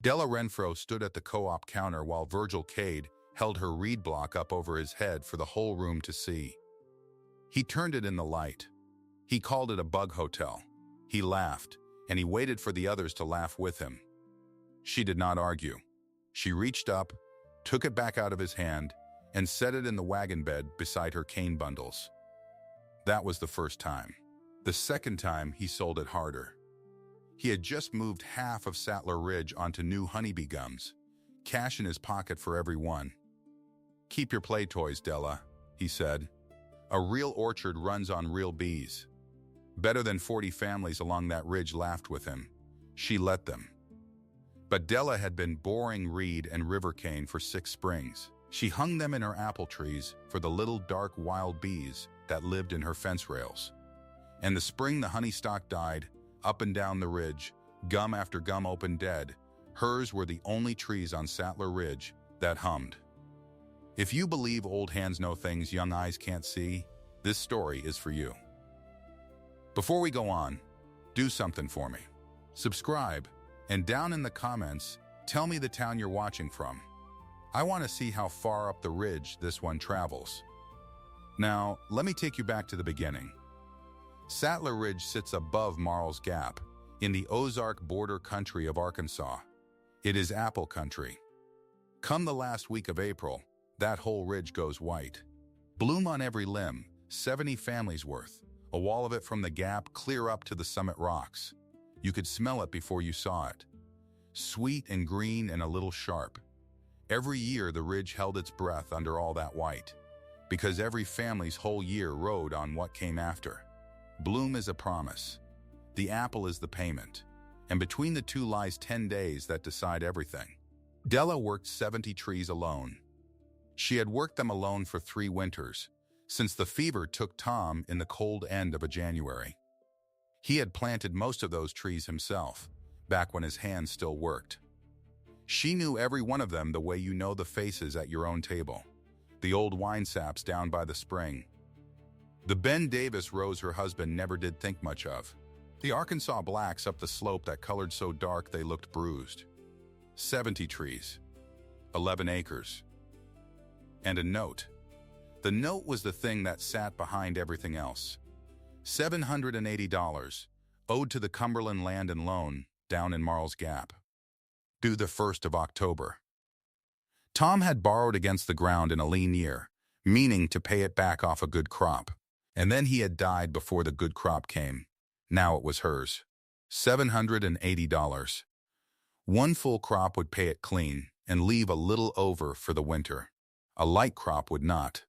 Della Renfrow stood at the co-op counter while Virgil Cade held her reed block up over his head for the whole room to see. He turned it in the light. He called it a bug hotel. He laughed, and he waited for the others to laugh with him. She did not argue. She reached up, took it back out of his hand, and set it in the wagon bed beside her cane bundles. That was the first time. The second time, he sold it harder. He had just moved half of Sattler Ridge onto new honeybee gums, cash in his pocket for every one. "Keep your play toys, Della," he said. "A real orchard runs on real bees." Better than 40 families along that ridge laughed with him. She let them. But Della had been boring reed and river cane for 6 springs. She hung them in her apple trees for the little dark wild bees that lived in her fence rails. And the spring the honeystock died, up and down the ridge, gum after gum opened dead, hers were the only trees on Sattler Ridge that hummed. If you believe old hands know things young eyes can't see, this story is for you. Before we go on, do something for me. Subscribe, and down in the comments, tell me the town you're watching from. I want to see how far up the ridge this one travels. Now, let me take you back to the beginning. Sattler Ridge sits above Marl's Gap, in the Ozark border country of Arkansas. It is apple country. Come the last week of April, that whole ridge goes white. Bloom on every limb, 70 families worth, a wall of it from the gap clear up to the summit rocks. You could smell it before you saw it. Sweet and green and a little sharp. Every year the ridge held its breath under all that white, because every family's whole year rode on what came after. Bloom is a promise. The apple is the payment. And between the two lies 10 days that decide everything. Della worked 70 trees alone. She had worked them alone for 3 winters, since the fever took Tom in the cold end of a January. He had planted most of those trees himself, back when his hands still worked. She knew every one of them the way you know the faces at your own table. The old wine saps down by the spring. The Ben Davis rose her husband never did think much of. The Arkansas blacks up the slope that colored so dark they looked bruised. 70 trees. 11 acres. And a note. The note was the thing that sat behind everything else. $780, owed to the Cumberland Land and Loan, down in Marl's Gap. Due the 1st of October. Tom had borrowed against the ground in a lean year, meaning to pay it back off a good crop. And then he had died before the good crop came. Now it was hers. $780. One full crop would pay it clean and leave a little over for the winter. A light crop would not.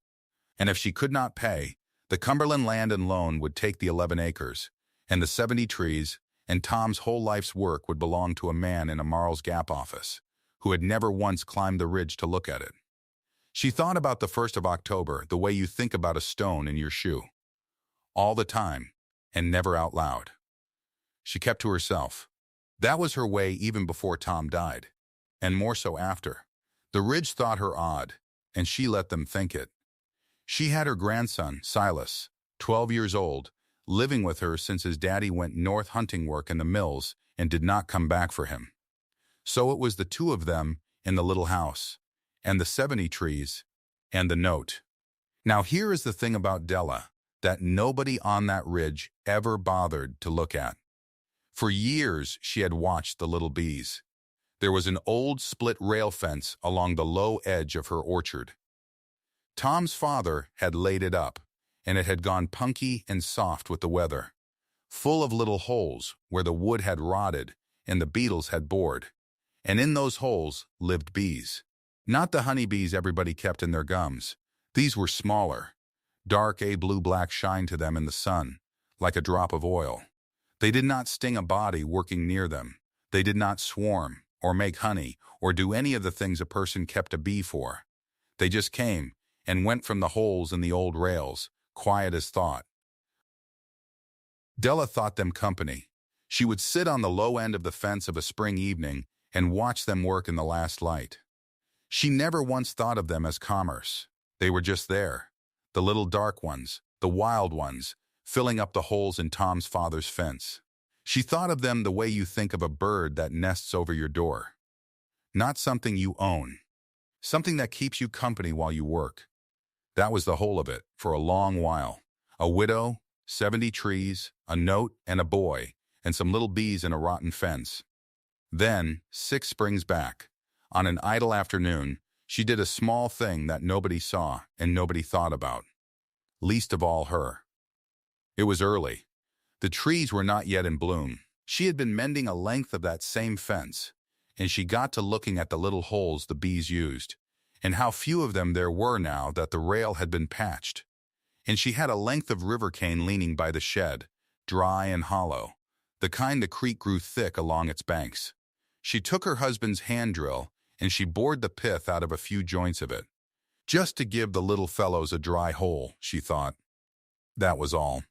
And if she could not pay, the Cumberland Land and Loan would take the 11 acres, and the 70 trees, and Tom's whole life's work would belong to a man in a Marl's Gap office, who had never once climbed the ridge to look at it. She thought about the 1st of October the way you think about a stone in your shoe. All the time, and never out loud. She kept to herself. That was her way even before Tom died, and more so after. The ridge thought her odd, and she let them think it. She had her grandson, Silas, 12 years old, living with her since his daddy went north hunting work in the mills and did not come back for him. So it was the 2 of them in the little house, and the 70 trees, and the note. Now here is the thing about Della that nobody on that ridge ever bothered to look at. For years she had watched the little bees. There was an old split rail fence along the low edge of her orchard. Tom's father had laid it up, and it had gone punky and soft with the weather, full of little holes where the wood had rotted and the beetles had bored. And in those holes lived bees. Not the honeybees everybody kept in their gums. These were smaller. Dark blue-black shine to them in the sun, like a drop of oil. They did not sting a body working near them. They did not swarm, or make honey, or do any of the things a person kept a bee for. They just came and went from the holes in the old rails, quiet as thought. Della thought them company. She would sit on the low end of the fence of a spring evening and watch them work in the last light. She never once thought of them as commerce. They were just there. The little dark ones, the wild ones, filling up the holes in Tom's father's fence. She thought of them the way you think of a bird that nests over your door. not something you own. Something that keeps you company while you work. That was the whole of it, for a long while. A widow, 70 trees, a note, and a boy, and some little bees in a rotten fence. Then, 6 springs back, on an idle afternoon, she did a small thing that nobody saw and nobody thought about. Least of all her. It was early. The trees were not yet in bloom. She had been mending a length of that same fence, and she got to looking at the little holes the bees used, and how few of them there were now that the rail had been patched. And she had a length of river cane leaning by the shed, dry and hollow, the kind the creek grew thick along its banks. She took her husband's hand drill, and she bored the pith out of a few joints of it, just to give the little fellows a dry hole, she thought. That was all.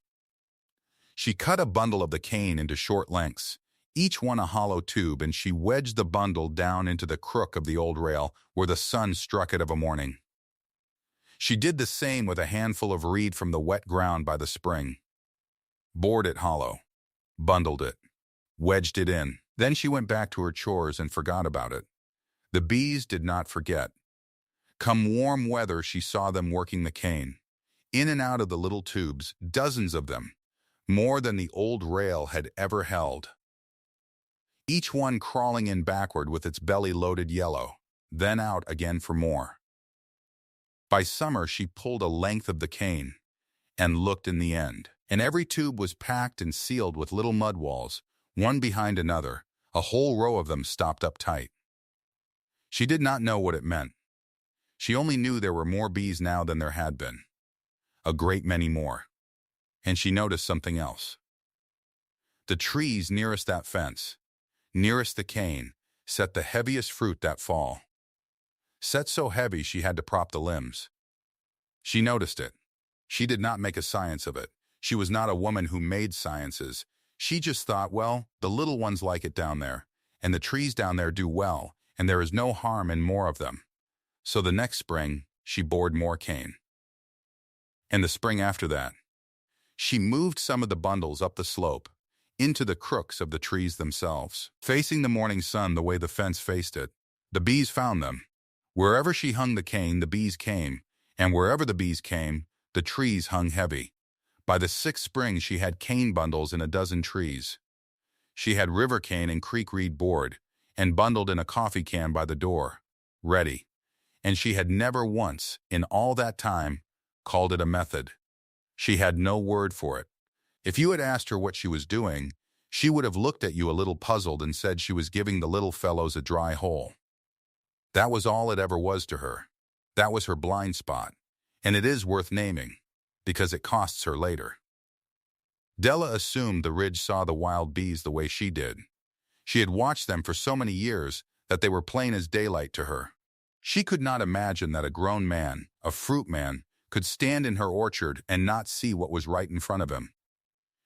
She cut a bundle of the cane into short lengths, each one a hollow tube, and she wedged the bundle down into the crook of the old rail where the sun struck it of a morning. She did the same with a handful of reed from the wet ground by the spring. Bored it hollow, bundled it, wedged it in. Then she went back to her chores and forgot about it. The bees did not forget. Come warm weather, she saw them working the cane. In and out of the little tubes, dozens of them, more than the old rail had ever held. Each one crawling in backward with its belly loaded yellow, then out again for more. By summer, she pulled a length of the cane and looked in the end, and every tube was packed and sealed with little mud walls, one behind another, a whole row of them stopped up tight. She did not know what it meant. She only knew there were more bees now than there had been. A great many more. And she noticed something else. The trees nearest that fence, nearest the cane, set the heaviest fruit that fall. Set so heavy she had to prop the limbs. She noticed it. She did not make a science of it. She was not a woman who made sciences. She just thought, well, the little ones like it down there, and the trees down there do well, and there is no harm in more of them. So the next spring, she bored more cane. And the spring after that, she moved some of the bundles up the slope, into the crooks of the trees themselves. Facing the morning sun the way the fence faced it, the bees found them. Wherever she hung the cane, the bees came, and wherever the bees came, the trees hung heavy. By the 6th spring, she had cane bundles in a dozen trees. She had river cane and creek reed board, and bundled in a coffee can by the door, ready. And she had never once, in all that time, called it a method. She had no word for it. If you had asked her what she was doing, she would have looked at you a little puzzled and said she was giving the little fellows a dry hole. That was all it ever was to her. That was her blind spot, and it is worth naming, because it costs her later. Della assumed the ridge saw the wild bees the way she did. She had watched them for so many years that they were plain as daylight to her. She could not imagine that a grown man, a fruit man, could stand in her orchard and not see what was right in front of him.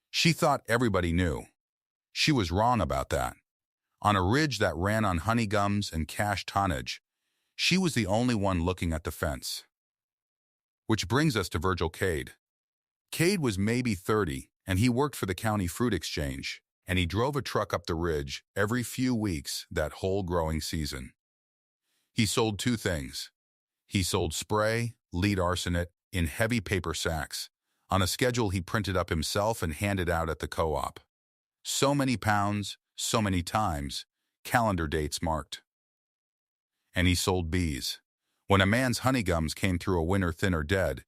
She thought everybody knew. She was wrong about that. On a ridge that ran on honeygums and cached tonnage, she was the only one looking at the fence. Which brings us to Virgil Cade. Cade was maybe 30, and he worked for the county fruit exchange, and he drove a truck up the ridge every few weeks that whole growing season. He sold 2 things. He sold spray, lead arsenate, in heavy paper sacks, on a schedule he printed up himself and handed out at the co-op. So many pounds, so many times, calendar dates marked. And he sold bees. When a man's honeygums came through a winter thin or dead,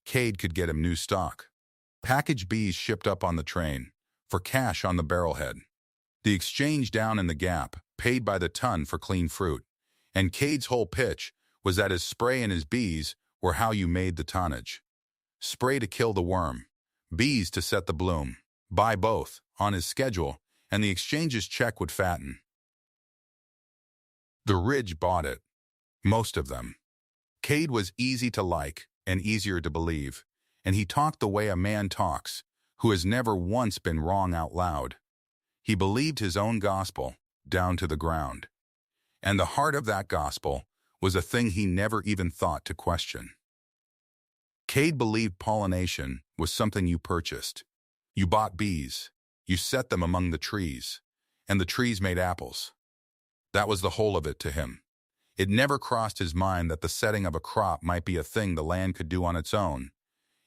Cade could get him new stock. Packaged bees shipped up on the train, for cash on the barrelhead. The exchange down in the gap, paid by the ton for clean fruit. And Cade's whole pitch was that his spray and his bees were how you made the tonnage. Spray to kill the worm, bees to set the bloom. Buy both, on his schedule, and the exchange's check would fatten. The Ridge bought it. Most of them. Cade was easy to like and easier to believe, and he talked the way a man talks, who has never once been wrong out loud. He believed his own gospel, down to the ground. And the heart of that gospel was a thing he never even thought to question. Cade believed pollination was something you purchased. You bought bees, you set them among the trees, and the trees made apples. That was the whole of it to him. It never crossed his mind that the setting of a crop might be a thing the land could do on its own,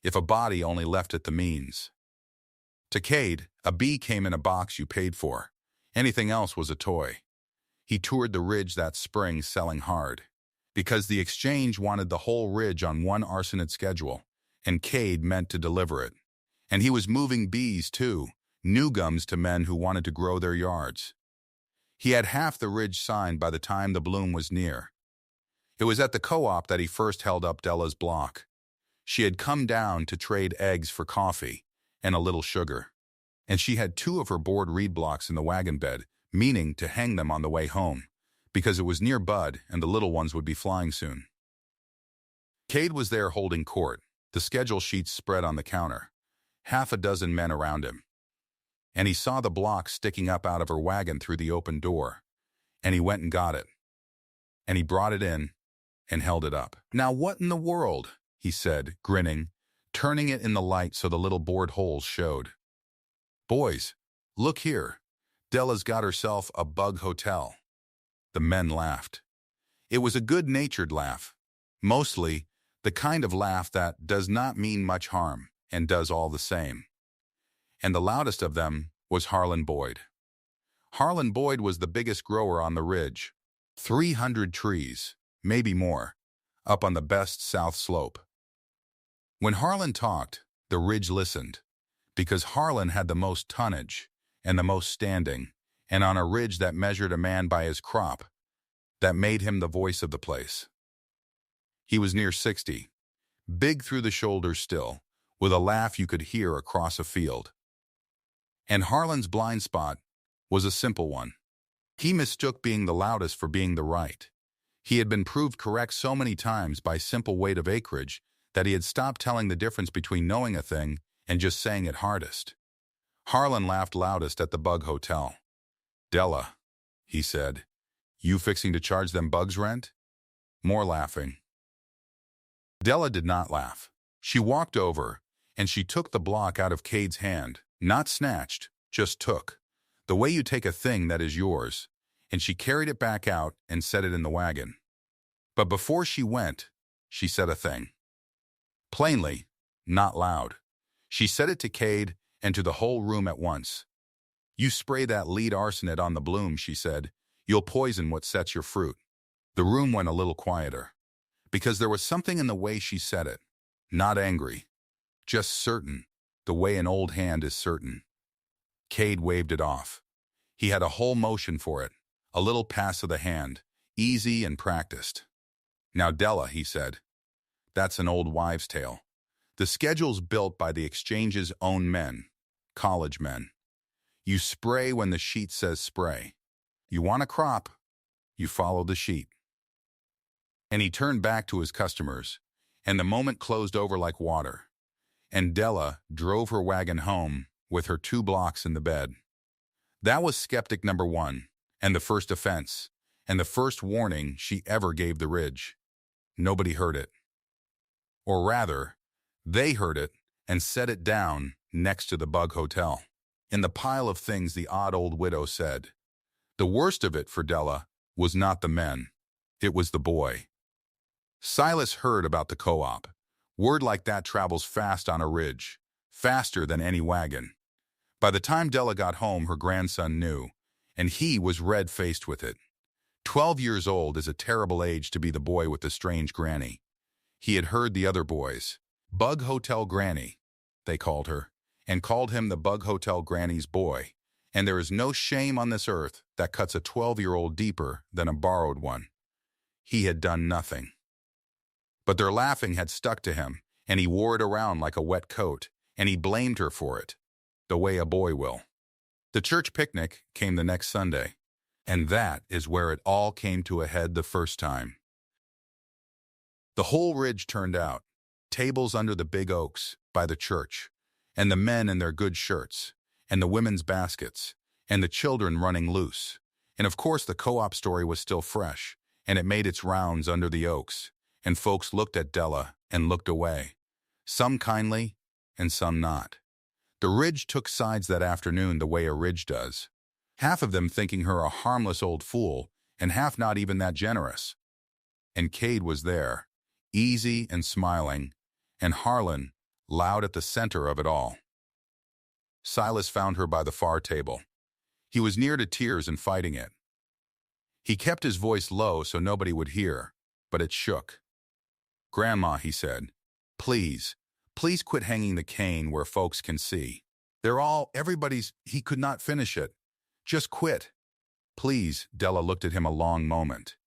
if a body only left it the means. To Cade, a bee came in a box you paid for. Anything else was a toy. He toured the ridge that spring selling hard, because the exchange wanted the whole ridge on one arsenate schedule, and Cade meant to deliver it. And he was moving bees, too, new gums to men who wanted to grow their yards. He had half the ridge signed by the time the bloom was near. It was at the co-op that he first held up Della's block. She had come down to trade eggs for coffee and a little sugar, and she had 2 of her board reed blocks in the wagon bed, meaning to hang them on the way home, because it was near Bud and the little ones would be flying soon. Cade was there holding court, the schedule sheets spread on the counter, half a dozen men around him. And he saw the block sticking up out of her wagon through the open door, and he went and got it. And he brought it in and held it up. "Now what in the world?" he said, grinning, turning it in the light so the little board holes showed. "Boys, look here. Della's got herself a bug hotel." The men laughed. It was a good-natured laugh, mostly the kind of laugh that does not mean much harm and does all the same. And the loudest of them was Harlan Boyd. Harlan Boyd was the biggest grower on the ridge, 300 trees, maybe more, up on the best south slope. When Harlan talked, the ridge listened, because Harlan had the most tonnage and the most standing, and on a ridge that measured a man by his crop, that made him the voice of the place. He was near 60, big through the shoulders still, with a laugh you could hear across a field. And Harlan's blind spot was a simple one. He mistook being the loudest for being the right. He had been proved correct so many times by simple weight of acreage that he had stopped telling the difference between knowing a thing and just saying it hardest. Harlan laughed loudest at the bug hotel. "Della," he said, "you fixing to charge them bugs rent?" More laughing. Della did not laugh. She walked over, and she took the block out of Cade's hand, not snatched, just took, the way you take a thing that is yours, and she carried it back out and set it in the wagon. But before she went, she said a thing. Plainly, not loud. She said it to Cade and to the whole room at once. "You spray that lead arsenate on the bloom," she said. "You'll poison what sets your fruit." The room went a little quieter, because there was something in the way she said it. Not angry, just certain, the way an old hand is certain. Cade waved it off. He had a whole motion for it, a little pass of the hand, easy and practiced. "Now, Della," he said, "that's an old wives' tale. The schedule's built by the exchange's own men, college men. You spray when the sheet says spray. You want a crop, you follow the sheet." And he turned back to his customers, and the moment closed over like water. And Della drove her wagon home with her 2 blocks in the bed. That was skeptic number 1, and the first offense, and the first warning she ever gave the ridge. Nobody heard it. Or rather, they heard it and set it down next to the bug hotel, in the pile of things the odd old widow said. The worst of it for Della was not the men. It was the boy. Silas heard about the co-op. Word like that travels fast on a ridge, faster than any wagon. By the time Della got home, her grandson knew, and he was red-faced with it. 12 years old is a terrible age to be the boy with the strange granny. He had heard the other boys. Bug Hotel Granny, they called her, and called him the Bug Hotel Granny's boy, and there is no shame on this earth that cuts a 12-year-old deeper than a borrowed one. He had done nothing. But their laughing had stuck to him, and he wore it around like a wet coat, and he blamed her for it, the way a boy will. The church picnic came the next Sunday, and that is where it all came to a head the first time. The whole ridge turned out, tables under the big oaks by the church, and the men in their good shirts, and the women's baskets, and the children running loose. And of course the co-op story was still fresh, and it made its rounds under the oaks, and folks looked at Della and looked away, some kindly and some not. The ridge took sides that afternoon the way a ridge does, half of them thinking her a harmless old fool, and half not even that generous. And Cade was there, easy and smiling, and Harlan, loud at the center of it all. Silas found her by the far table. He was near to tears and fighting it. He kept his voice low so nobody would hear, but it shook. "Grandma," he said, please quit hanging the cane where folks can see. Everybody's, he could not finish it. Just quit. Please." Della looked at him a long moment.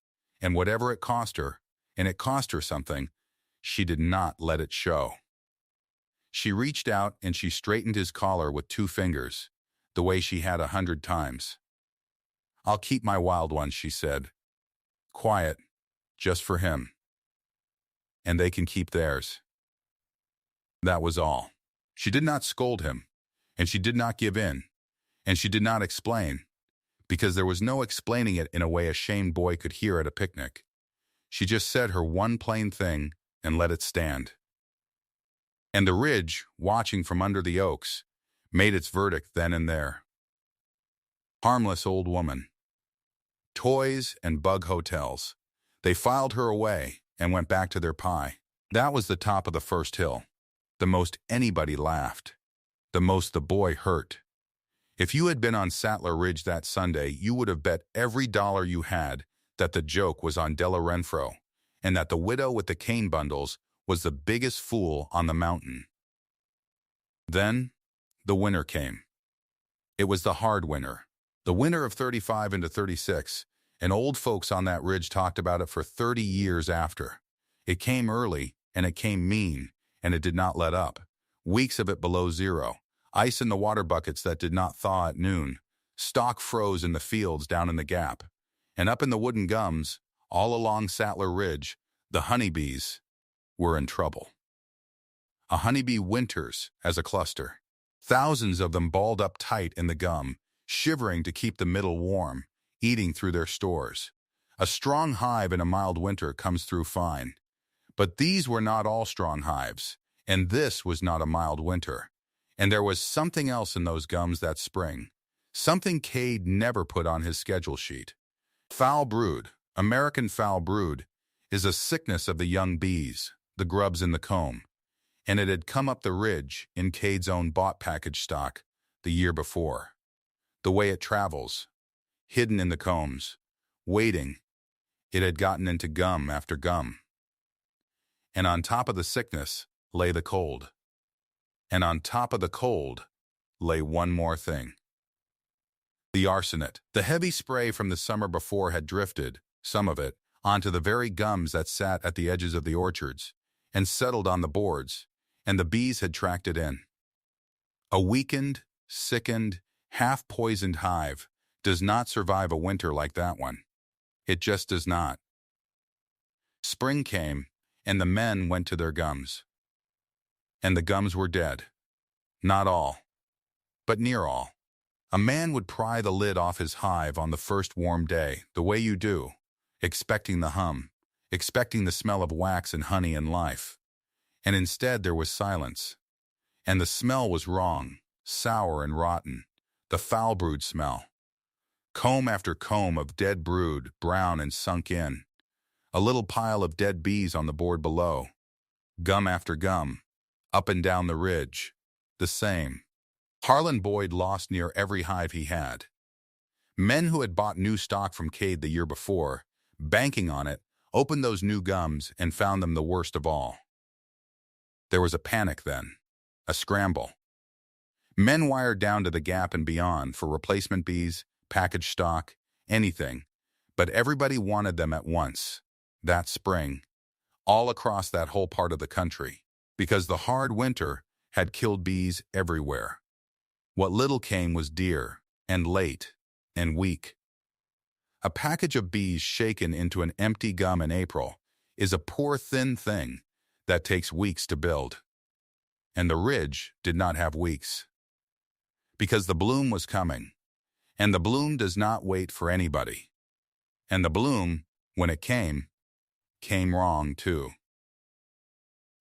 And whatever it cost her, and it cost her something, she did not let it show. She reached out and she straightened his collar with 2 fingers, the way she had 100 times. "I'll keep my wild ones," she said. "Quiet, just for him. And they can keep theirs." That was all. She did not scold him, and she did not give in, and she did not explain, because there was no explaining it in a way a shamed boy could hear at a picnic. She just said her one plain thing and let it stand. And the ridge, watching from under the oaks, made its verdict then and there. Harmless old woman. Toys and bug hotels. They filed her away and went back to their pie. That was the top of the first hill. The most anybody laughed. The most the boy hurt. If you had been on Sattler Ridge that Sunday, you would have bet every dollar you had that the joke was on Della Renfrow, and that the widow with the cane bundles was the biggest fool on the mountain. Then, the winter came. It was the hard winter. The winter of 35 into 36, and old folks on that ridge talked about it for 30 years after. It came early, and it came mean, and it did not let up. Weeks of it below zero. Ice in the water buckets that did not thaw at noon. Stock froze in the fields down in the gap. And up in the wooden gums, all along Sattler Ridge, the honeybees were in trouble. A honeybee winters as a cluster. Thousands of them balled up tight in the gum, shivering to keep the middle warm, eating through their stores. A strong hive in a mild winter comes through fine. But these were not all strong hives, and this was not a mild winter. And there was something else in those gums that spring, something Cade never put on his schedule sheet. Foulbrood, American foulbrood, is a sickness of the young bees, the grubs in the comb, and it had come up the ridge in Cade's own bought package stock the year before. The way it travels, hidden in the combs, waiting, it had gotten into gum after gum. And on top of the sickness lay the cold. And on top of the cold lay one more thing. The arsenet. The heavy spray from the summer before had drifted, some of it, onto the very gums that sat at the edges of the orchards, and settled on the boards, and the bees had tracked it in. A weakened, sickened, half-poisoned hive does not survive a winter like that one. It just does not. Spring came, and the men went to their gums. And the gums were dead. Not all, but near all. A man would pry the lid off his hive on the first warm day, the way you do, expecting the hum, expecting the smell of wax and honey and life. And instead there was silence. And the smell was wrong, sour and rotten, the foulbrood smell. Comb after comb of dead brood, brown and sunk in. A little pile of dead bees on the board below. Gum after gum, up and down the ridge, the same. Harlan Boyd lost near every hive he had. Men who had bought new stock from Cade the year before, banking on it, opened those new gums and found them the worst of all. There was a panic then, a scramble. Men wired down to the Gap and beyond for replacement bees, packaged stock, anything, but everybody wanted them at once, that spring, all across that whole part of the country, because the hard winter had killed bees everywhere. What little came was dear, and late, and weak. A package of bees shaken into an empty gum in April is a poor thin thing that takes weeks to build. And the ridge did not have weeks. Because the bloom was coming, and the bloom does not wait for anybody. And the bloom, when it came wrong too.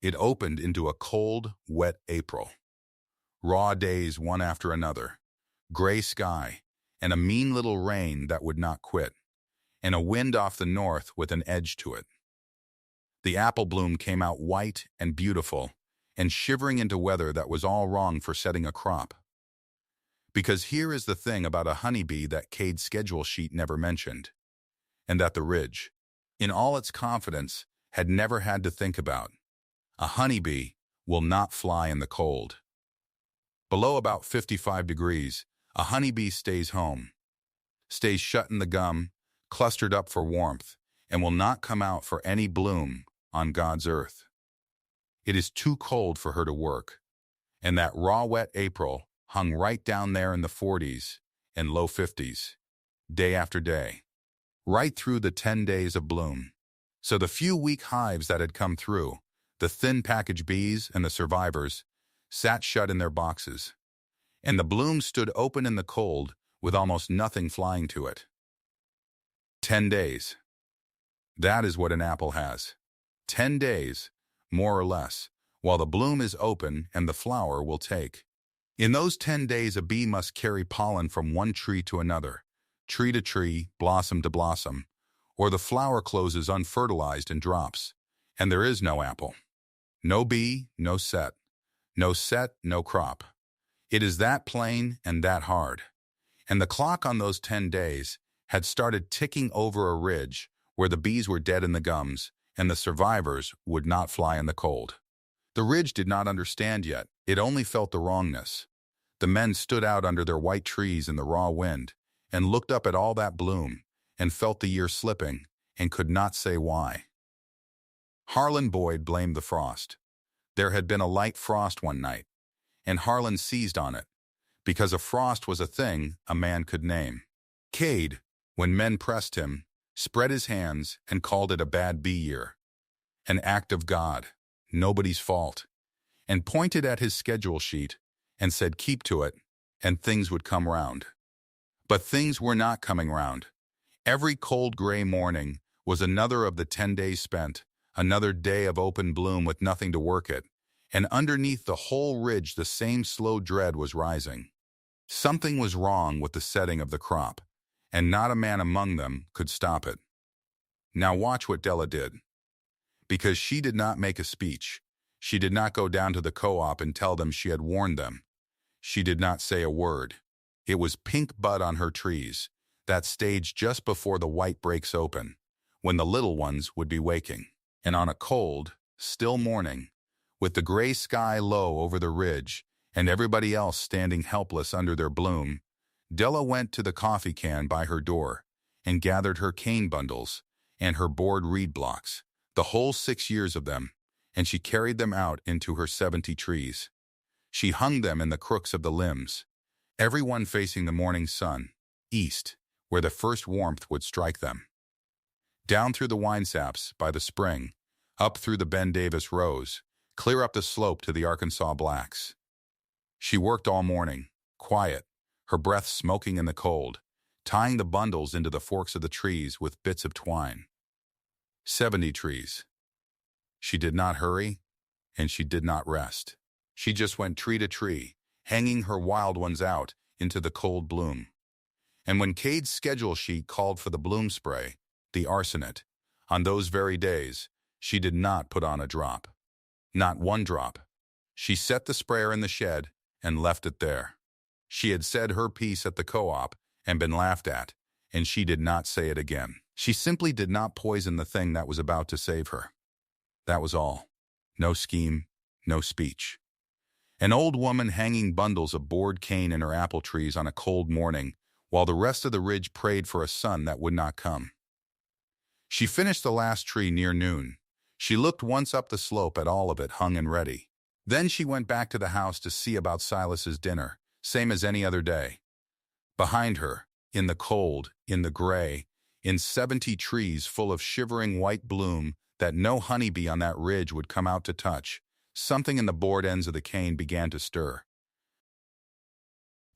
It opened into a cold, wet April. Raw days one after another, gray sky, and a mean little rain that would not quit. and a wind off the north with an edge to it. The apple bloom came out white and beautiful, and shivering into weather that was all wrong for setting a crop. Because here is the thing about a honeybee that Cade's schedule sheet never mentioned, and that the Ridge, in all its confidence, had never had to think about. A honeybee will not fly in the cold. Below about 55 degrees, a honeybee stays home, stays shut in the gum, clustered up for warmth, and will not come out for any bloom on God's earth. It is too cold for her to work, and that raw wet April hung right down there in the 40s and low 50s, day after day, right through the 10 days of bloom. So the few weak hives that had come through, the thin package bees and the survivors, sat shut in their boxes, and the bloom stood open in the cold with almost nothing flying to it. 10 days. That is what an apple has. 10 days, more or less, while the bloom is open and the flower will take. In those 10 days, a bee must carry pollen from one tree to another, tree to tree, blossom to blossom, or the flower closes unfertilized and drops, and there is no apple. No bee, no set. No set, no crop. It is that plain and that hard. And the clock on those 10 days had started ticking over a ridge where the bees were dead in the gums and the survivors would not fly in the cold. The ridge did not understand yet. It only felt the wrongness. The men stood out under their white trees in the raw wind and looked up at all that bloom and felt the year slipping and could not say why. Harlan Boyd blamed the frost. There had been a light frost one night, and Harlan seized on it, because a frost was a thing a man could name. Cade, when men pressed him, spread his hands and called it a bad bee year, an act of God, nobody's fault, and pointed at his schedule sheet and said keep to it, and things would come round. But things were not coming round. Every cold gray morning was another of the 10 days spent, another day of open bloom with nothing to work it, and underneath the whole ridge the same slow dread was rising. Something was wrong with the setting of the crop, and not a man among them could stop it. Now watch what Della did. Because she did not make a speech, she did not go down to the co-op and tell them she had warned them. She did not say a word. It was pink bud on her trees, that stage just before the white breaks open, when the little ones would be waking. And on a cold, still morning, with the gray sky low over the ridge and everybody else standing helpless under their bloom, Della went to the coffee can by her door and gathered her cane bundles and her board reed blocks, the whole 6 years of them, and she carried them out into her 70 trees. She hung them in the crooks of the limbs, every one facing the morning sun, east, where the first warmth would strike them. Down through the winesaps by the spring, up through the Ben Davis Rose, clear up the slope to the Arkansas Blacks. She worked all morning, quiet, her breath smoking in the cold, tying the bundles into the forks of the trees with bits of twine. 70 trees. She did not hurry, and she did not rest. She just went tree to tree, hanging her wild ones out into the cold bloom. And when Cade's schedule sheet called for the bloom spray, the arsenate, on those very days, she did not put on a drop. Not one drop. She set the sprayer in the shed and left it there. She had said her piece at the co-op and been laughed at, and she did not say it again. She simply did not poison the thing that was about to save her. That was all. No scheme, no speech. An old woman hanging bundles of board cane in her apple trees on a cold morning, while the rest of the ridge prayed for a sun that would not come. She finished the last tree near noon. She looked once up the slope at all of it hung and ready. Then she went back to the house to see about Silas's dinner, same as any other day. Behind her, in the cold, in the gray, in 70 trees full of shivering white bloom that no honeybee on that ridge would come out to touch, something in the board ends of the cane began to stir.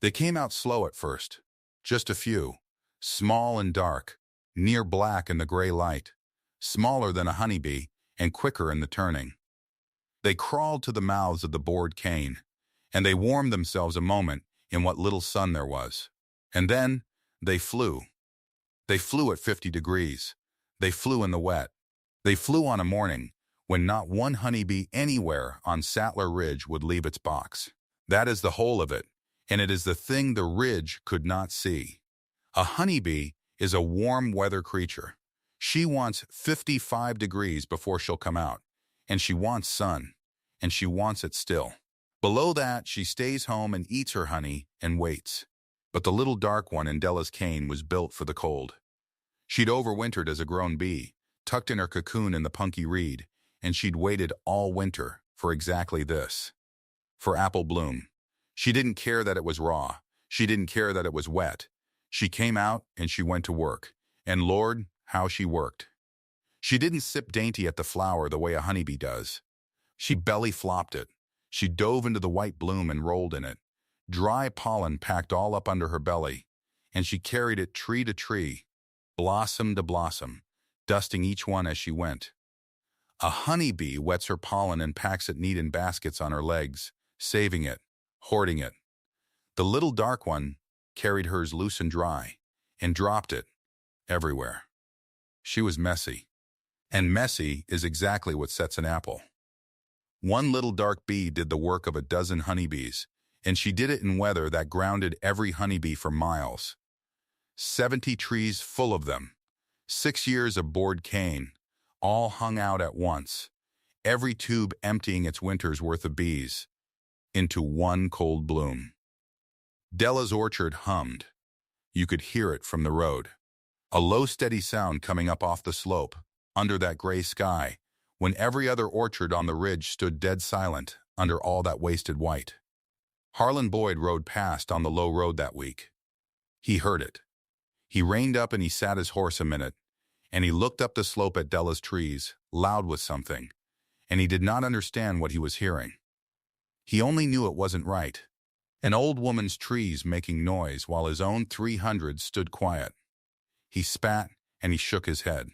They came out slow at first, just a few, small and dark, near black in the gray light, smaller than a honeybee and quicker in the turning. They crawled to the mouths of the board cane, and they warmed themselves a moment in what little sun there was. And then they flew. They flew at 50 degrees. They flew in the wet. They flew on a morning when not one honeybee anywhere on Sattler Ridge would leave its box. That is the whole of it, and it is the thing the ridge could not see. A honeybee is a warm weather creature. She wants 55 degrees before she'll come out, and she wants sun, and she wants it still. Below that, she stays home and eats her honey and waits. But the little dark one in Della's cane was built for the cold. She'd overwintered as a grown bee, tucked in her cocoon in the punky reed, and she'd waited all winter for exactly this. For apple bloom. She didn't care that it was raw. She didn't care that it was wet. She came out and she went to work. And Lord, how she worked. She didn't sip dainty at the flower the way a honeybee does. She belly flopped it. She dove into the white bloom and rolled in it. Dry pollen packed all up under her belly, and she carried it tree to tree, blossom to blossom, dusting each one as she went. A honeybee wets her pollen and packs it neat in baskets on her legs, saving it, hoarding it. The little dark one carried hers loose and dry, and dropped it everywhere. She was messy, and messy is exactly what sets an apple. One little dark bee did the work of a dozen honeybees, and she did it in weather that grounded every honeybee for miles. 70 trees full of them, 6 years of bored cane, all hung out at once, every tube emptying its winter's worth of bees into one cold bloom. Della's orchard hummed. You could hear it from the road. A low, steady sound coming up off the slope, under that gray sky, when every other orchard on the ridge stood dead silent under all that wasted white. Harlan Boyd rode past on the low road that week. He heard it. He reined up and he sat his horse a minute, and he looked up the slope at Della's trees, loud with something, and he did not understand what he was hearing. He only knew it wasn't right. An old woman's trees making noise while his own 300 stood quiet. He spat and he shook his head.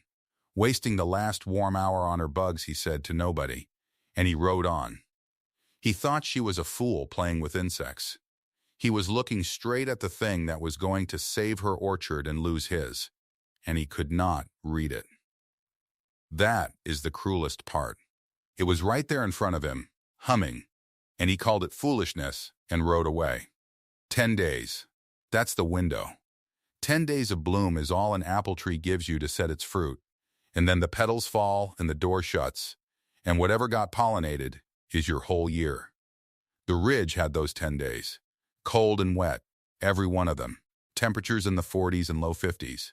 Wasting the last warm hour on her bugs, he said to nobody, and he rode on. He thought she was a fool playing with insects. He was looking straight at the thing that was going to save her orchard and lose his, and he could not read it. That is the cruelest part. It was right there in front of him, humming, and he called it foolishness and rode away. 10 days. That's the window. 10 days of bloom is all an apple tree gives you to set its fruit, and then the petals fall and the door shuts, and whatever got pollinated is your whole year. The ridge had those 10 days. Cold and wet, every one of them. Temperatures in the 40s and low 50s.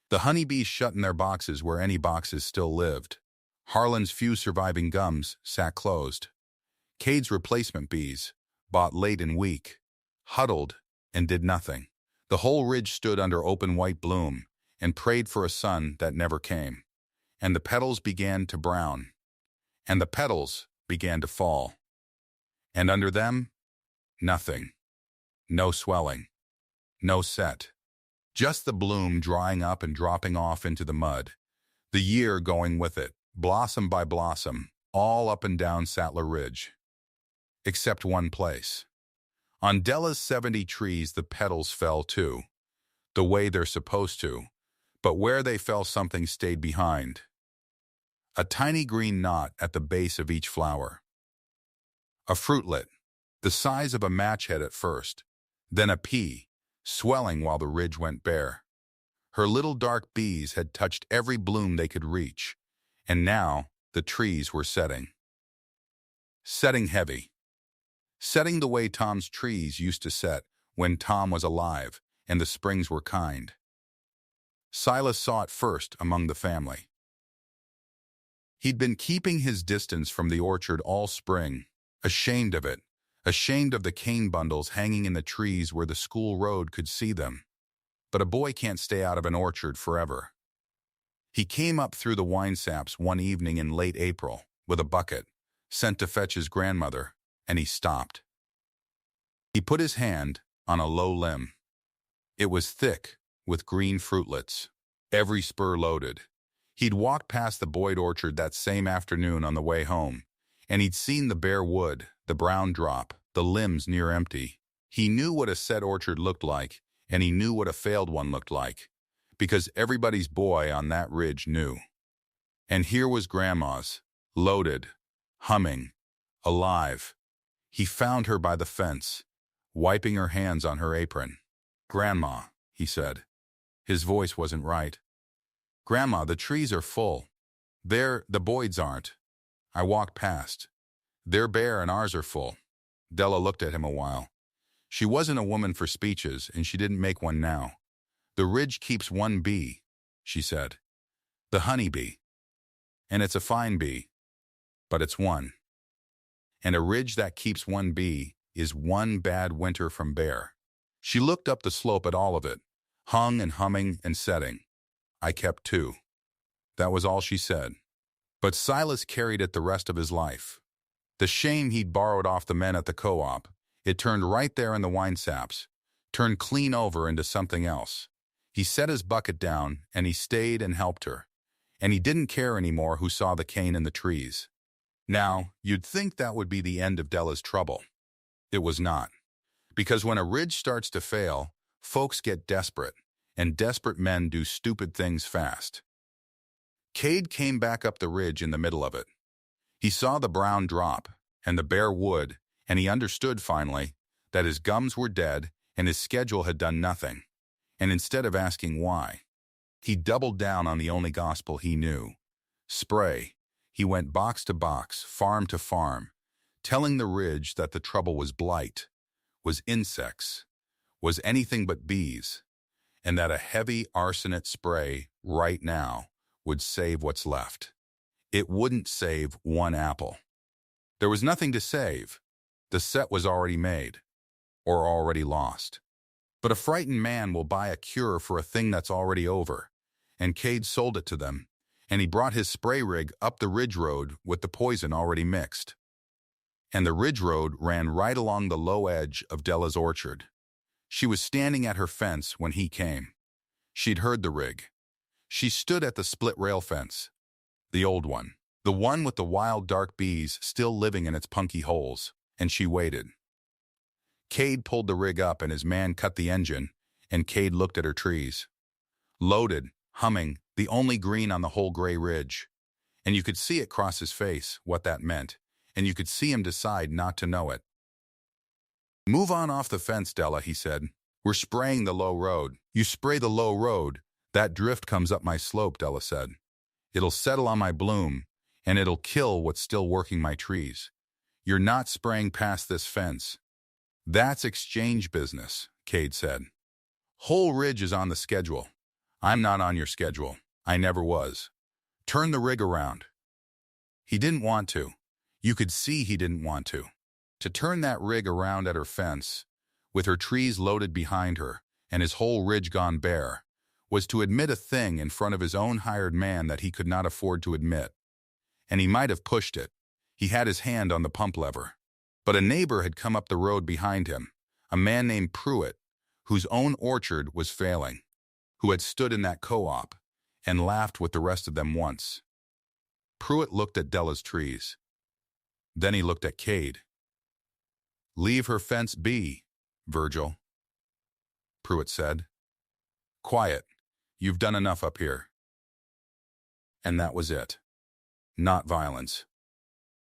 The honeybees shut in their boxes where any boxes still lived. Harlan's few surviving gums sat closed. Cade's replacement bees, bought late and weak, huddled and did nothing. The whole ridge stood under open white bloom and prayed for a sun that never came. And the petals began to brown. And the petals began to fall. And under them, nothing. No swelling. No set. Just the bloom drying up and dropping off into the mud. The year going with it, blossom by blossom, all up and down Sattler Ridge. Except one place. On Della's 70 trees, the petals fell too, the way they're supposed to, but where they fell, something stayed behind. A tiny green knot at the base of each flower. A fruitlet, the size of a match head at first, then a pea, swelling while the ridge went bare. Her little dark bees had touched every bloom they could reach, and now the trees were setting. Setting heavy. Setting the way Tom's trees used to set when Tom was alive and the springs were kind. Silas saw it first among the family. He'd been keeping his distance from the orchard all spring, ashamed of it, ashamed of the cane bundles hanging in the trees where the school road could see them. But a boy can't stay out of an orchard forever. He came up through the wine saps one evening in late April with a bucket, sent to fetch his grandmother, and he stopped. He put his hand on a low limb. It was thick with green fruitlets, every spur loaded. He'd walked past the Boyd orchard that same afternoon on the way home, and he'd seen the bare wood, the brown drop, the limbs near empty. He knew what a set orchard looked like, and he knew what a failed one looked like. because everybody's boy on that ridge knew. And here was Grandma's, loaded, humming, alive. He found her by the fence, wiping her hands on her apron. "Grandma," he said. His voice wasn't right. "Grandma, the trees are full. The Boyds aren't. I walked past. They're bare and ours are full." Della looked at him a while. She wasn't a woman for speeches, and she didn't make one now. "The ridge keeps one bee," she said. "The honeybee. And it's a fine bee, but it's one. And a ridge that keeps one bee is one bad winter from bare." She looked up the slope at all of it, hung and humming and setting. "I kept two." That was all she said. But Silas carried it the rest of his life. The shame he'd borrowed off the men at the co-op, it turned right there in the wine saps, turned clean over into something else. He set his bucket down, and he stayed and helped her. And he didn't care anymore who saw the cane in the trees. Now, you'd think that would be the end of Della's trouble. It was not. Because when a ridge starts to fail, folks get desperate, and desperate men do stupid things fast. Cade came back up the ridge in the middle of it. He saw the brown drop, and the bare wood, and he understood finally that his gums were dead and his schedule had done nothing. And instead of asking why, he doubled down on the only gospel he knew. Spray. He went box to box, farm to farm, telling the ridge that the trouble was blight, was insects, was anything but bees, and that a heavy arsenate spray right now would save what's left. It wouldn't save one apple. There was nothing to save. The set was already made, or already lost. But a frightened man will buy a cure for a thing that's already over, and Cade sold it to them, and he brought his spray rig up the ridge road with the poison already mixed. And the ridge road ran right along the low edge of Della's orchard. She was standing at her fence when he came. She'd heard the rig. She stood at the split rail fence, the old one, the one with the wild dark bees still living in its punky holes, and she waited. Cade pulled the rig up and his man cut the engine, and Cade looked at her trees. Loaded, humming, the only green on the whole gray ridge. And you could see it cross his face, what that meant, and you could see him decide not to know it. "Move on off the fence, Della," he said. "We're spraying the low road." "You spray the low road. That drift comes up my slope," Della said. "It'll settle on my bloom, and it'll kill what's still working my trees. You're not spraying past this fence." "That's exchange business," Cade said. "Whole ridge is on the schedule. I'm not on your schedule. I never was. Turn the rig around." He didn't want to. You could see he didn't want to. To turn that rig around at her fence, with her trees loaded behind her and his whole ridge gone bare, was to admit a thing in front of his own hired man that he could not afford to admit. And he might have pushed it. He had his hand on the pump lever. But a neighbor had come up the road behind him, a man named Pruitt, whose own orchard was failing, who had stood in that co-op and laughed with the rest of them once. Pruitt looked at Della's trees. Then he looked at Cade. "Leave her fence be, Virgil," Pruitt said. "Quiet. You've done enough up here." And that was it. Not violence.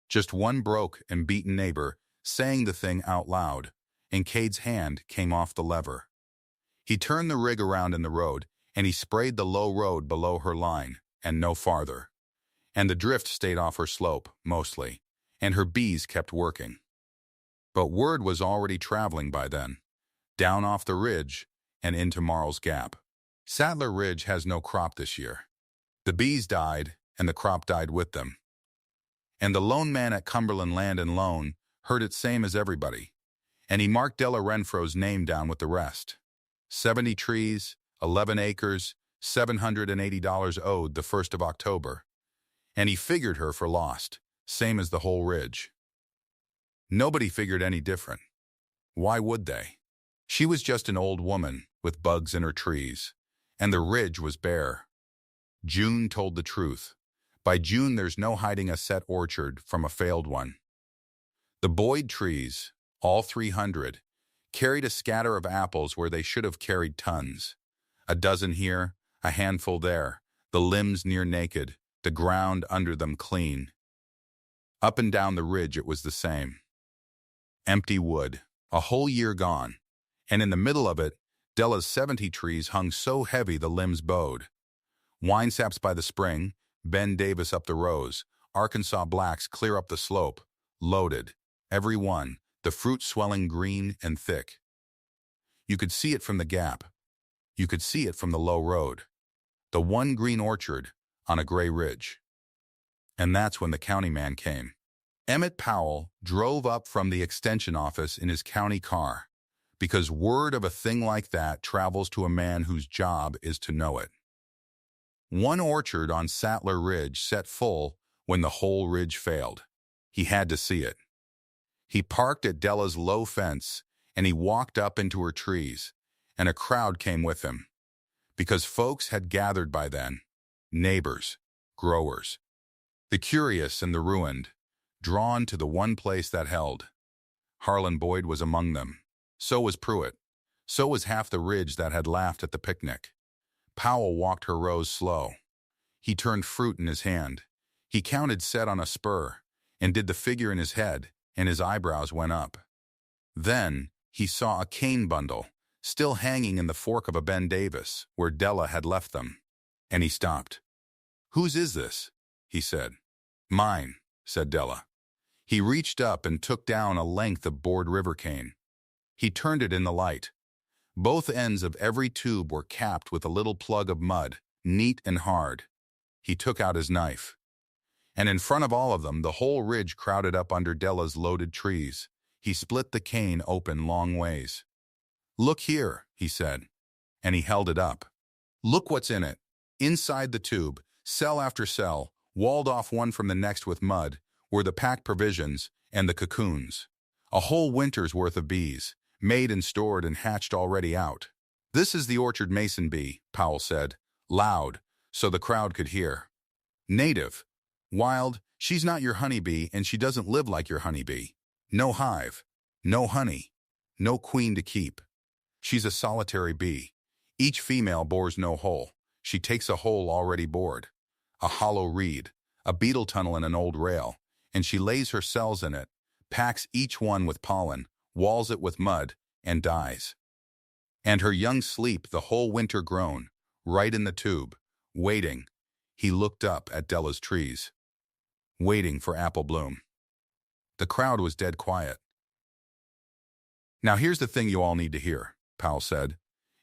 Just one broke and beaten neighbor saying the thing out loud, and Cade's hand came off the lever. He turned the rig around in the road, and he sprayed the low road below her line, and no farther. And the drift stayed off her slope, mostly, and her bees kept working. But word was already traveling by then, down off the ridge and into Marl's Gap. Sattler Ridge has no crop this year. The bees died, and the crop died with them. And the loan man at Cumberland Land and Loan heard it same as everybody, and he marked Della Renfrow's name down with the rest. 70 trees, 11 acres, $780 owed the 1st of October, and he figured her for lost, same as the whole ridge. Nobody figured any different. Why would they? She was just an old woman with bugs in her trees, and the ridge was bare. June told the truth. By June, there's no hiding a set orchard from a failed one. The Boyd trees, all 300, carried a scatter of apples where they should have carried tons. A dozen here, a handful there, the limbs near naked, the ground under them clean. Up and down the ridge it was the same. Empty wood, a whole year gone, and in the middle of it, Della's 70 trees hung so heavy the limbs bowed. Winesaps by the spring, Ben Davis up the rows, Arkansas blacks clear up the slope, loaded, every one, the fruit swelling green and thick. You could see it from the gap. You could see it from the low road. The one green orchard on a gray ridge. And that's when the county man came. Emmett Powell drove up from the extension office in his county car, because word of a thing like that travels to a man whose job is to know it. One orchard on Sattler Ridge set full when the whole ridge failed. He had to see it. He parked at Della's low fence, and he walked up into her trees, and a crowd came with him, because folks had gathered by then, neighbors, growers, the curious and the ruined, drawn to the one place that held. Harlan Boyd was among them. So was Pruitt. So was half the ridge that had laughed at the picnic. Powell walked her rows slow. He turned fruit in his hand. He counted set on a spur, and did the figure in his head, and his eyebrows went up. Then he saw a cane bundle, still hanging in the fork of a Ben Davis, where Della had left them. And he stopped. "Whose is this?" he said. "Mine," said Della. He reached up and took down a length of bored river cane. He turned it in the light. Both ends of every tube were capped with a little plug of mud, neat and hard. He took out his knife. And in front of all of them, the whole ridge crowded up under Della's loaded trees. He split the cane open long ways. "Look here," he said, and he held it up. "Look what's in it." Inside the tube, cell after cell, walled off one from the next with mud, were the packed provisions and the cocoons. A whole winter's worth of bees, made and stored and hatched already out. "This is the orchard mason bee," Powell said, loud, so the crowd could hear. "Native. Wild. She's not your honeybee, and she doesn't live like your honeybee. No hive. No honey. No queen to keep. She's a solitary bee. Each female bores no hole. She takes a hole already bored. A hollow reed, a beetle tunnel in an old rail, and she lays her cells in it, packs each one with pollen, walls it with mud, and dies. And her young sleep the whole winter grown, right in the tube, waiting." He looked up at Della's trees. "Waiting for apple bloom." The crowd was dead quiet. "Now here's the thing you all need to hear," Powell said,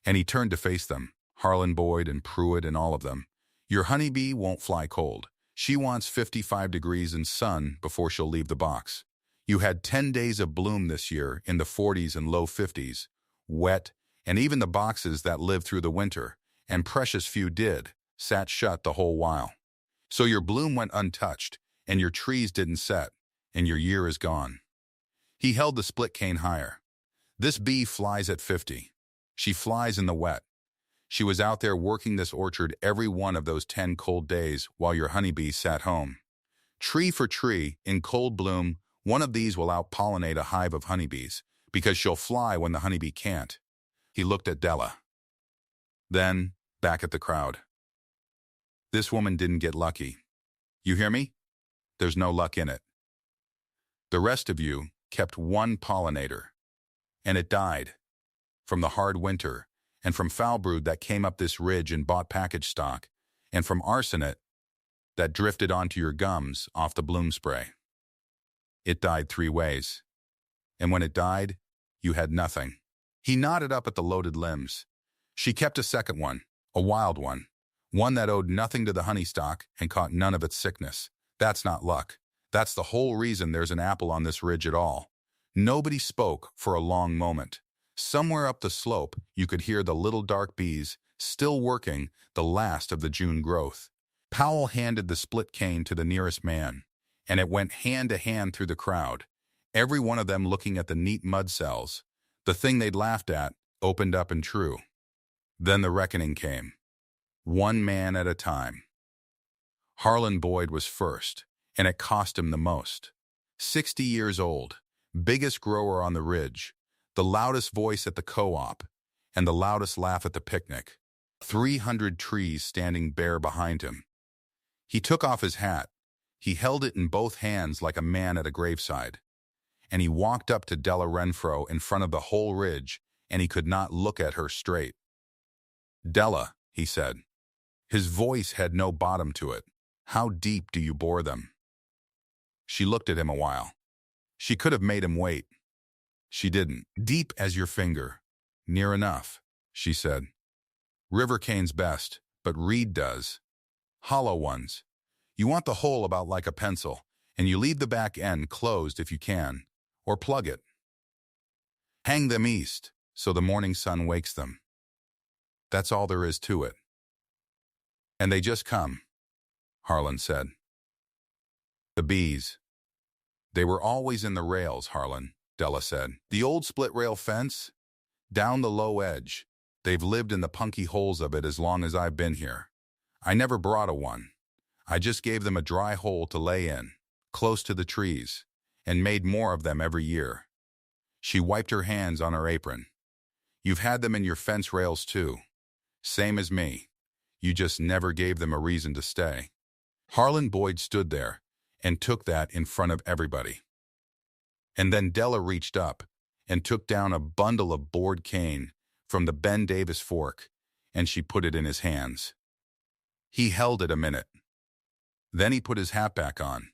and he turned to face them, Harlan Boyd and Pruitt and all of them. "Your honeybee won't fly cold. She wants 55 degrees and sun before she'll leave the box. You had 10 days of bloom this year in the 40s and low 50s, wet, and even the boxes that lived through the winter, and precious few did, sat shut the whole while. So your bloom went untouched, and your trees didn't set, and your year is gone." He held the split cane higher. "This bee flies at 50. She flies in the wet. She was out there working this orchard every one of those 10 cold days while your honeybee sat home. Tree for tree, in cold bloom, one of these will out-pollinate a hive of honeybees, because she'll fly when the honeybee can't." He looked at Della. Then, back at the crowd. "This woman didn't get lucky. You hear me? There's no luck in it. The rest of you kept one pollinator, and it died. From the hard winter, and from foulbrood that came up this ridge and bought package stock, and from arsenet that drifted onto your gums off the bloom spray. It died 3 ways. And when it died, you had nothing." He nodded up at the loaded limbs. "She kept a second one, a wild one that owed nothing to the honey stock and caught none of its sickness. That's not luck. That's the whole reason there's an apple on this ridge at all." Nobody spoke for a long moment. Somewhere up the slope, you could hear the little dark bees still working the last of the June growth. Powell handed the split cane to the nearest man, and it went hand to hand through the crowd, every one of them looking at the neat mud cells. The thing they'd laughed at opened up and true. Then the reckoning came, one man at a time. Harlan Boyd was first, and it cost him the most. 60 years old, biggest grower on the ridge, the loudest voice at the co-op, and the loudest laugh at the picnic. 300 trees standing bare behind him. He took off his hat. He held it in both hands like a man at a graveside. And he walked up to Della Renfrow in front of the whole ridge, and he could not look at her straight. "Della," he said. His voice had no bottom to it. "How deep do you bore them?" She looked at him a while. She could have made him wait. She didn't. "Deep as your finger. Near enough," she said. "River cane's best, but reed does. Hollow ones. You want the hole about like a pencil, and you leave the back end closed if you can, or plug it. Hang them east, so the morning sun wakes them. That's all there is to it." "And they just come," Harlan said. "The bees. They were always in the rails, Harlan," Della said. "The old split-rail fence? Down the low edge. They've lived in the punky holes of it as long as I've been here. I never brought a one. I just gave them a dry hole to lay in, close to the trees, and made more of them every year." She wiped her hands on her apron. "You've had them in your fence rails too. Same as me. You just never gave them a reason to stay." Harlan Boyd stood there and took that in front of everybody. And then Della reached up and took down a bundle of board cane from the Ben Davis fork, and she put it in his hands. He held it a minute. Then he put his hat back on,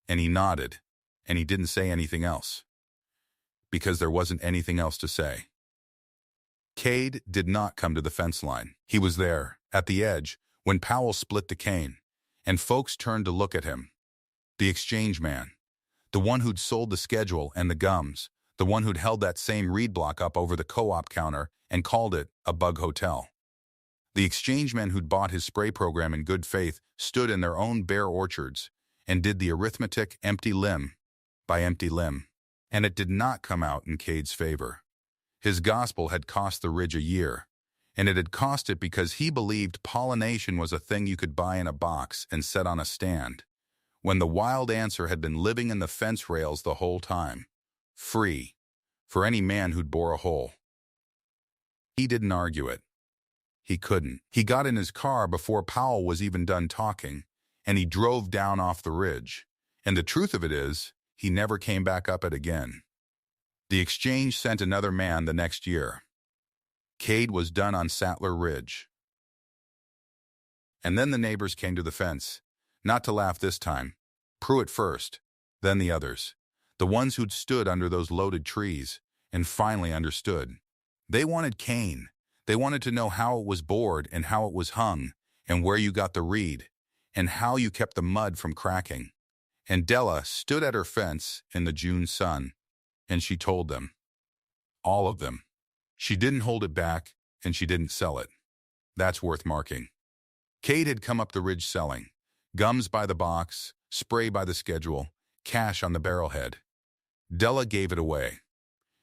and he nodded, and he didn't say anything else, because there wasn't anything else to say. Cade did not come to the fence line. He was there, at the edge, when Powell split the cane, and folks turned to look at him. The exchange man, the one who'd sold the schedule and the gums, the one who'd held that same reed block up over the co-op counter and called it a bug hotel. The exchange men who'd bought his spray program in good faith stood in their own bare orchards and did the arithmetic empty limb by empty limb. And it did not come out in Cade's favor. His gospel had cost the ridge a year, and it had cost it because he believed pollination was a thing you could buy in a box and set on a stand, when the wild answer had been living in the fence rails the whole time, free, for any man who'd bore a hole. He didn't argue it. He couldn't. He got in his car before Powell was even done talking, and he drove down off the ridge. And the truth of it is, he never came back up it again. The exchange sent another man the next year. Cade was done on Sattler Ridge. And then the neighbors came to the fence, not to laugh this time. Pruitt first, then the others, the ones who'd stood under those loaded trees, and finally understood. They wanted cane. They wanted to know how it was bored and how it was hung, and where you got the reed, and how you kept the mud from cracking. And Della stood at her fence in the June sun, and she told them. All of them. She didn't hold it back, and she didn't sell it. That's worth marking. Cade had come up the ridge selling. Gums by the box, spray by the schedule, cash on the barrelhead. Della gave it away.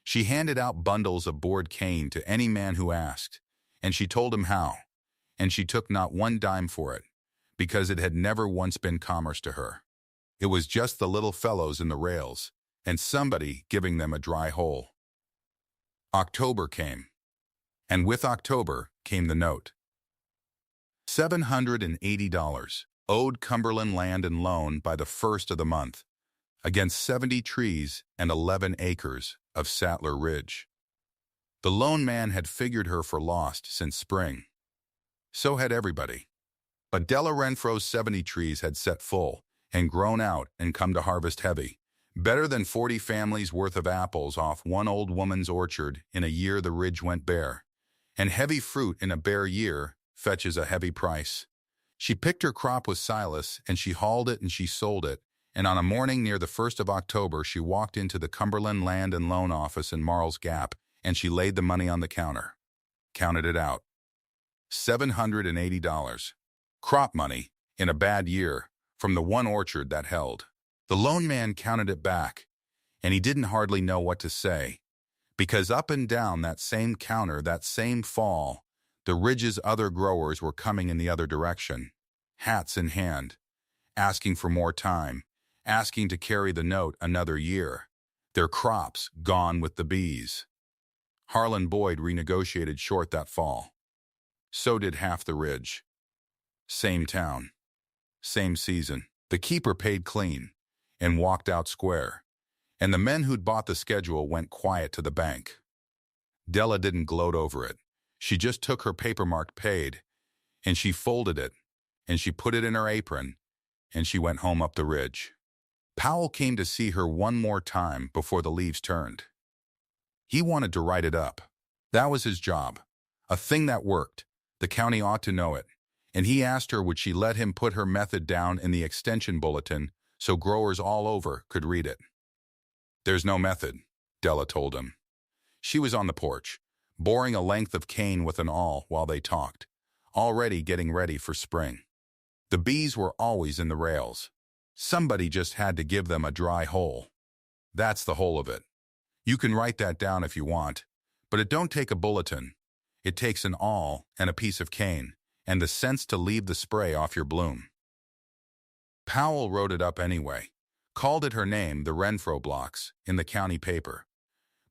She handed out bundles of board cane to any man who asked, and she told him how, and she took not one dime for it, because it had never once been commerce to her. It was just the little fellows in the rails, and somebody giving them a dry hole. October came, and with October came the note. $780 owed Cumberland Land and Loan by the first of the month, against 70 trees and 11 acres of Sattler Ridge. The loan man had figured her for lost since spring. So had everybody. But Della Renfrow's 70 trees had set full and grown out and come to harvest heavy, better than 40 families' worth of apples off one old woman's orchard in a year the ridge went bare. And heavy fruit in a bare year fetches a heavy price. She picked her crop with Silas, and she hauled it and she sold it, and on a morning near the 1st of October she walked into the Cumberland Land and Loan office in Marl's Gap, and she laid the money on the counter. Counted it out. $780. Crop money, in a bad year, from the one orchard that held. The loan man counted it back, and he didn't hardly know what to say, because up and down that same counter that same fall, the ridge's other growers were coming in the other direction, hats in hand, asking for more time, asking to carry the note another year, their crops gone with the bees. Harlan Boyd renegotiated short that fall. So did half the ridge. Same town. Same season. The keeper paid clean and walked out square, and the men who'd bought the schedule went quiet to the bank. Della didn't gloat over it. She just took her paper marked paid, and she folded it, and she put it in her apron, and she went home up the ridge. Powell came to see her one more time before the leaves turned. He wanted to write it up. That was his job. A thing that worked. The county ought to know it. And he asked her would she let him put her method down in the extension bulletin so growers all over could read it. There's no method, Della told him. She was on the porch, boring a length of cane with an awl while they talked, already getting ready for spring. The bees were always in the rails. Somebody just had to give them a dry hole. That's the whole of it. You can write that down if you want, but it don't take a bulletin. It takes an awl and a piece of cane, and the sense to leave the spray off your bloom. Powell wrote it up anyway, called it her name, the Renfrow blocks, in the county paper.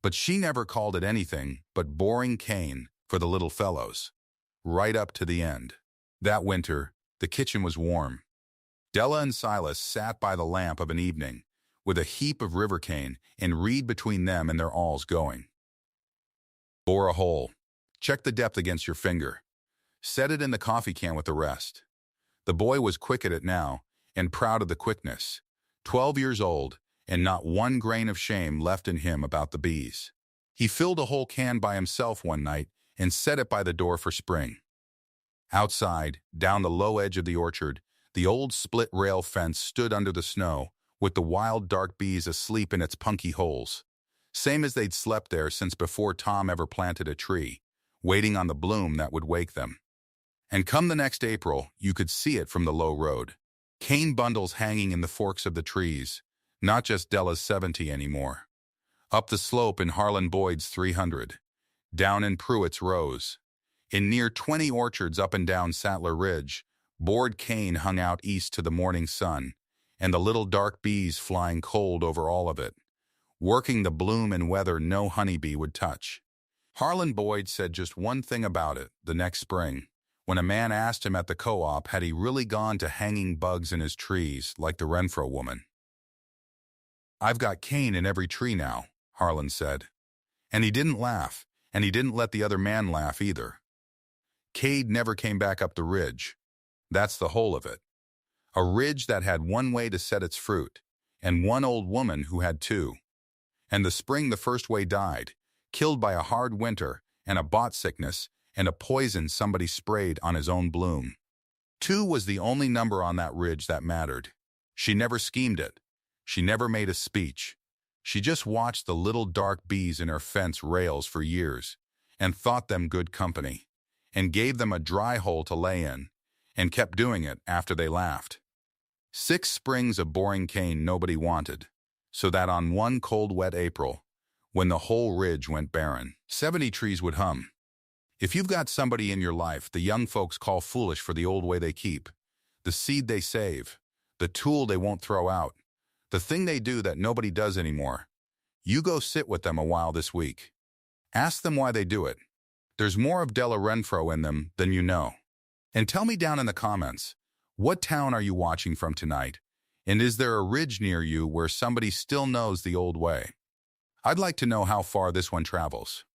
But she never called it anything but boring cane for the little fellows, right up to the end. That winter, the kitchen was warm. Della and Silas sat by the lamp of an evening, with a heap of river cane and reed between them and their awls going. Bore a hole. Check the depth against your finger. Set it in the coffee can with the rest. The boy was quick at it now, and proud of the quickness. 12 years old, and not one grain of shame left in him about the bees. He filled a whole can by himself one night and set it by the door for spring. Outside, down the low edge of the orchard, the old split-rail fence stood under the snow, with the wild dark bees asleep in its punky holes. Same as they'd slept there since before Tom ever planted a tree, waiting on the bloom that would wake them. And come the next April, you could see it from the low road. Cane bundles hanging in the forks of the trees, not just Della's 70 anymore. Up the slope in Harlan Boyd's 300. Down in Pruitt's rows. In near 20 orchards up and down Sattler Ridge, bored cane hung out east to the morning sun, and the little dark bees flying cold over all of it, working the bloom in weather no honeybee would touch. Harlan Boyd said just one thing about it the next spring, when a man asked him at the co-op had he really gone to hanging bugs in his trees like the Renfrow woman. "I've got cane in every tree now," Harlan said. And he didn't laugh, and he didn't let the other man laugh either. Cade never came back up the ridge. That's the whole of it. A ridge that had one way to set its fruit, and one old woman who had two. And the spring the first way died, killed by a hard winter and a bot sickness and a poison somebody sprayed on his own bloom. 2 was the only number on that ridge that mattered. She never schemed it. She never made a speech. She just watched the little dark bees in her fence rails for years and thought them good company, and gave them a dry hole to lay in, and kept doing it after they laughed. 6 springs of boring cane nobody wanted, so that on one cold, wet April, when the whole ridge went barren, 70 trees would hum. If you've got somebody in your life the young folks call foolish for the old way they keep, the seed they save, the tool they won't throw out, the thing they do that nobody does anymore, you go sit with them a while this week. Ask them why they do it. There's more of Della Renfrow in them than you know. And tell me down in the comments, what town are you watching from tonight? And is there a ridge near you where somebody still knows the old way? I'd like to know how far this one travels.